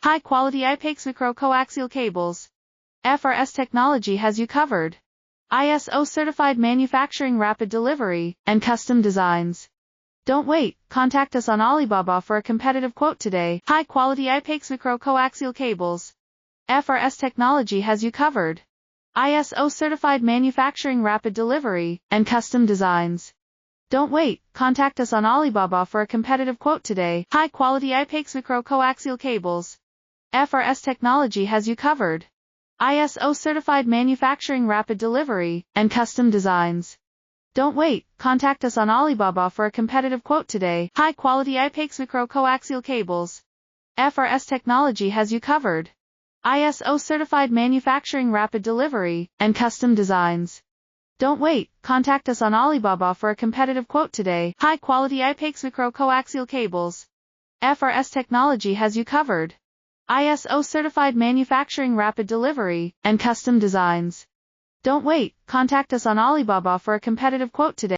High-quality IPAX micro-coaxial cables. FRS technology has you covered. ISO-certified manufacturing, rapid delivery, and custom designs. Don't wait, contact us on Alibaba for a competitive quote today. High-quality IPAX micro-coaxial cables. FRS technology has you covered. ISO-certified manufacturing, rapid delivery, and custom designs. Don't wait, contact us on Alibaba for a competitive quote today. High-quality IPAX micro-coaxial cables. FRS technology has you covered. ISO-certified manufacturing, rapid delivery, and custom designs. Don't wait, contact us on Alibaba for a competitive quote today. High-quality IPAX micro-coaxial cables. FRS technology has you covered. ISO-certified manufacturing, rapid delivery, and custom designs. Don't wait, contact us on Alibaba for a competitive quote today. High-quality IPAX micro-coaxial cables. FRS technology has you covered. ISO-certified manufacturing, rapid delivery, and custom designs. Don't wait, contact us on Alibaba for a competitive quote today.